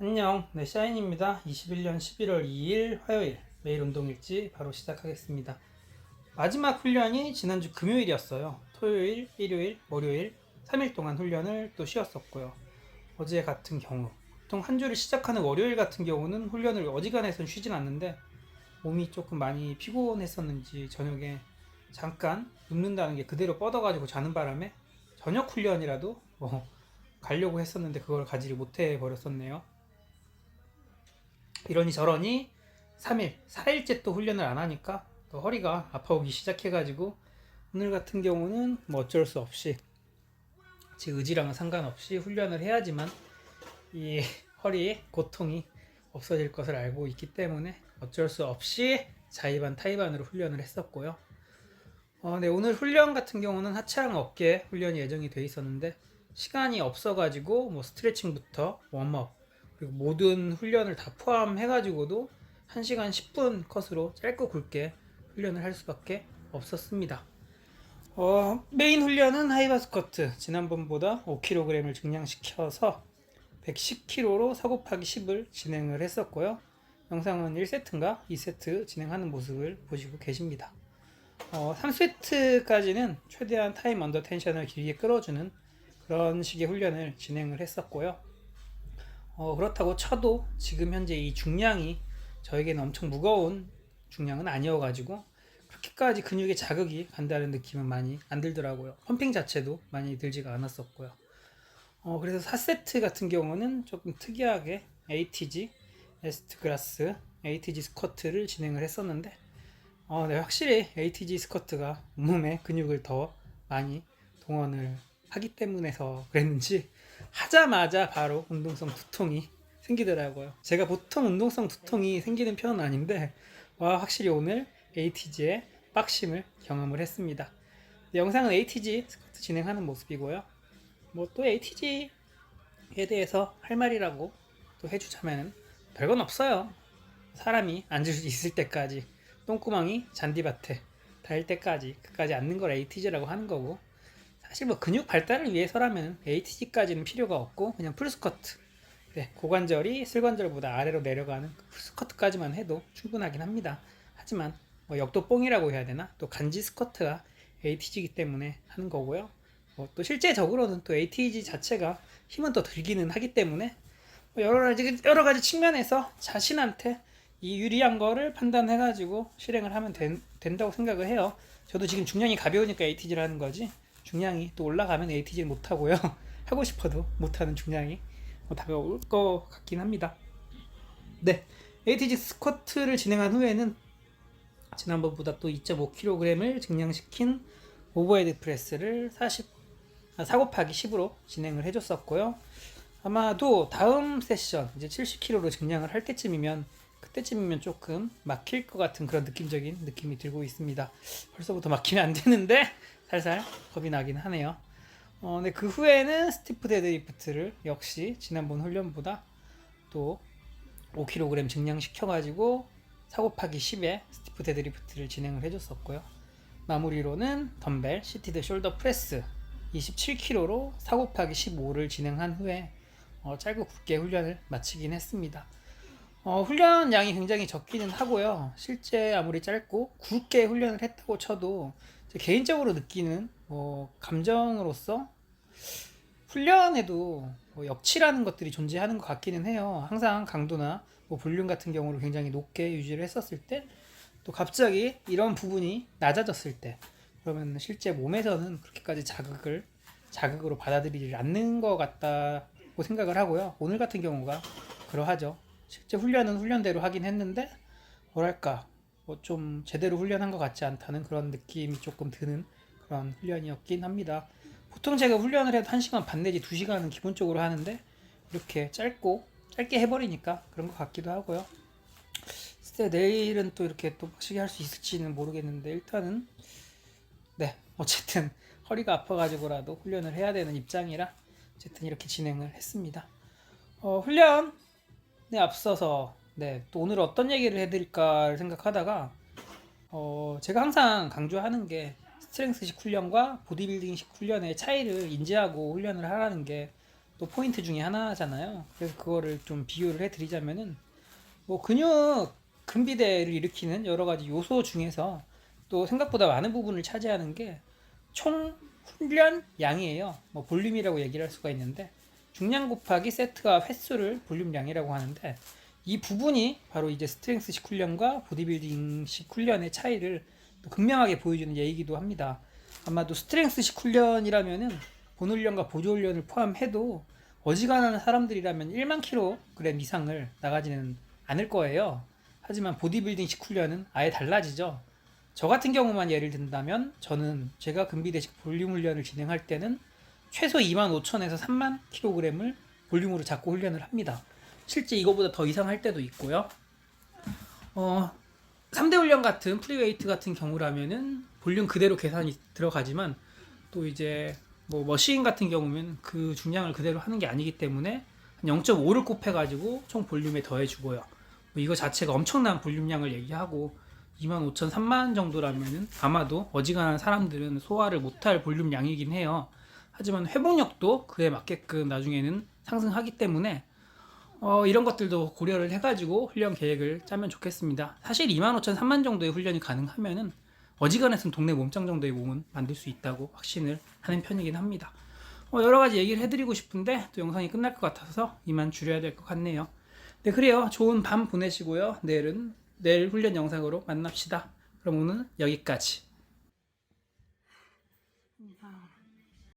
안녕, 네, 샤인입니다. 21년 11월 2일 화요일 매일 운동일지 바로 시작하겠습니다. 마지막 훈련이 지난주 금요일이었어요. 토요일, 일요일, 월요일 3일 동안 훈련을 또 쉬었었고요. 어제 같은 경우 보통 한 주를 시작하는 월요일 같은 경우는 훈련을 어지간해선 쉬진 않는데 몸이 조금 많이 피곤했었는지 저녁에 잠깐 눕는다는 게 그대로 뻗어가지고 자는 바람에 저녁 훈련이라도 가려고 했었는데 그걸 가지를 못해 버렸었네요. 이러니 저러니 3일, 4일째 또 훈련을 안 하니까 또 허리가 아파오기 시작해가지고 오늘 같은 경우는 뭐 어쩔 수 없이 제 의지랑은 상관없이 훈련을 해야지만 이 허리의 고통이 없어질 것을 알고 있기 때문에 어쩔 수 없이 자의반 타의반으로 훈련을 했었고요. 네, 오늘 훈련 같은 경우는 하체랑 어깨 훈련이 예정이 돼 있었는데 시간이 없어가지고 뭐 스트레칭부터 웜업 그리고 모든 훈련을 다 포함해가지고도 1시간 10분 컷으로 짧고 굵게 훈련을 할 수밖에 없었습니다. 메인 훈련은 하이바 스쿼트 지난번보다 5kg을 증량시켜서 110kg로 4 곱하기 10을 진행을 했었고요. 영상은 1세트인가 2세트 진행하는 모습을 보시고 계십니다. 3세트까지는 최대한 타임 언더 텐션을 길게 끌어주는 그런 식의 훈련을 진행을 했었고요. 그렇다고 쳐도 지금 현재 이 중량이 저에게는 엄청 무거운 중량은 아니어가지고 그렇게까지 근육에 자극이 간다는 느낌은 많이 안 들더라고요. 펌핑 자체도 많이 들지가 않았었고요. 그래서 4세트 같은 경우는 조금 특이하게 ATG, 에스트 그라스, ATG 스쿼트를 진행을 했었는데 네, 확실히 ATG 스쿼트가 몸에 근육을 더 많이 동원을 하기 때문에서 그랬는지 하자마자 바로 운동성 두통이 생기더라고요. 제가 보통 운동성 두통이 생기는 편은 아닌데 확실히 오늘 ATG의 빡심을 경험을 했습니다. 영상은 ATG 스쿼트 진행하는 모습이고요. 뭐 또 ATG에 대해서 할 말이라고 또 해주자면 별건 없어요. 사람이 앉을 수 있을 때까지 똥구멍이 잔디밭에 닿을 때까지 그까지 앉는 걸 ATG라고 하는 거고 사실 뭐 근육 발달을 위해서라면 ATG까지는 필요가 없고 그냥 풀스쿼트 고관절이 슬관절보다 아래로 내려가는 그 풀스쿼트까지만 해도 충분하긴 합니다. 하지만 뭐 역도뽕이라고 해야 되나 또 간지 스쿼트가 ATG이기 때문에 하는 거고요. 또 실제적으로는 또 ATG 자체가 힘은 더 들기는 하기 때문에 여러 가지 측면에서 자신한테 이 유리한 거를 판단해가지고 실행을 하면 된다고 생각을 해요. 저도 지금 중량이 가벼우니까 ATG를 하는 거지 중량이 또 올라가면 ATG를 못하고요. 하고 싶어도 못하는 중량이 다가올 것 같긴 합니다. 네, ATG 스쿼트를 진행한 후에는 지난번보다 또 2.5kg을 증량시킨 오버헤드 프레스를 4 곱하기 10으로 진행을 해줬었고요. 아마도 다음 세션 이제 70kg로 증량을 할 때쯤이면 그때쯤이면 조금 막힐 것 같은 그런 느낌적인 느낌이 들고 있습니다. 벌써부터 막히면 안 되는데 살살 겁이 나긴 하네요. 네, 그 후에는 스티프 데드리프트를 역시 지난번 훈련보다 또 5kg 증량시켜가지고 4 곱하기 10에 스티프 데드리프트를 진행을 해줬었고요. 마무리로는 덤벨 시티드 숄더 프레스 27kg로 4 곱하기 15를 진행한 후에 짧고 굵게 훈련을 마치긴 했습니다. 훈련량이 굉장히 적기는 하고요. 실제 아무리 짧고 굵게 훈련을 했다고 쳐도 개인적으로 느끼는 감정으로서 훈련에도 역치라는 것들이 존재하는 것 같기는 해요. 항상 강도나 볼륨 같은 경우를 굉장히 높게 유지를 했었을 때 또 갑자기 이런 부분이 낮아졌을 때 그러면 실제 몸에서는 그렇게까지 자극으로 받아들이지 않는 것 같다고 생각을 하고요. 오늘 같은 경우가 그러하죠. 실제 훈련은 훈련대로 하긴 했는데 뭐랄까 좀 제대로 훈련한 것 같지 않다는 그런 느낌이 조금 드는 그런 훈련이었긴 합니다. 보통 제가 훈련을 해도 1시간 반 내지 2시간은 기본적으로 하는데 이렇게 짧게 해버리니까 그런 것 같기도 하고요. 글쎄 내일은 또 이렇게 또 빡시게 할 수 있을지는 모르겠는데 일단은 네 어쨌든 허리가 아파가지고라도 훈련을 해야 되는 입장이라 어쨌든 이렇게 진행을 했습니다. 훈련에 앞서서 또 오늘 어떤 얘기를 해드릴까 생각하다가 제가 항상 강조하는 게 스트렝스식 훈련과 보디빌딩식 훈련의 차이를 인지하고 훈련을 하라는 게 또 포인트 중에 하나잖아요. 그래서 그거를 좀 비교를 해드리자면은 뭐 근육 근비대를 일으키는 여러 가지 요소 중에서 또 생각보다 많은 부분을 차지하는 게 총 훈련 양이에요. 뭐 볼륨이라고 얘기를 할 수가 있는데 중량 곱하기 세트와 횟수를 볼륨량이라고 하는데 이 부분이 바로 이제 스트렝스식 훈련과 보디빌딩식 훈련의 차이를 또 극명하게 보여주는 예이기도 합니다. 아마도 스트렝스식 훈련이라면은 본훈련과 보조훈련을 포함해도 어지간한 사람들이라면 1만 kg 이상을 나가지는 않을 거예요. 하지만 보디빌딩식 훈련은 아예 달라지죠. 저 같은 경우만 예를 든다면 저는 제가 근비대식 볼륨 훈련을 진행할 때는 최소 25,000에서 3만 kg을 볼륨으로 잡고 훈련을 합니다. 실제 이거보다 더 이상 할 때도 있고요. 3대 훈련 같은 프리웨이트 같은 경우라면은 볼륨 그대로 계산이 들어가지만 또 이제 뭐 머신 같은 경우면 그 중량을 그대로 하는 게 아니기 때문에 0.5를 곱해가지고 총 볼륨에 더해주고요. 뭐 이거 자체가 엄청난 볼륨량을 얘기하고 25,000, 3만 정도라면은 아마도 어지간한 사람들은 소화를 못할 볼륨량이긴 해요. 하지만 회복력도 그에 맞게끔 나중에는 상승하기 때문에 이런 것들도 고려를 해가지고 훈련 계획을 짜면 좋겠습니다. 사실 25,000, 3만 정도의 훈련이 가능하면은 어지간했으면 동네 몸짱 정도의 몸은 만들 수 있다고 확신을 하는 편이긴 합니다. 여러 가지 얘기를 해드리고 싶은데 또 영상이 끝날 것 같아서 이만 줄여야 될 것 같네요. 네, 그래요. 좋은 밤 보내시고요. 내일 훈련 영상으로 만납시다. 그럼 오늘 여기까지.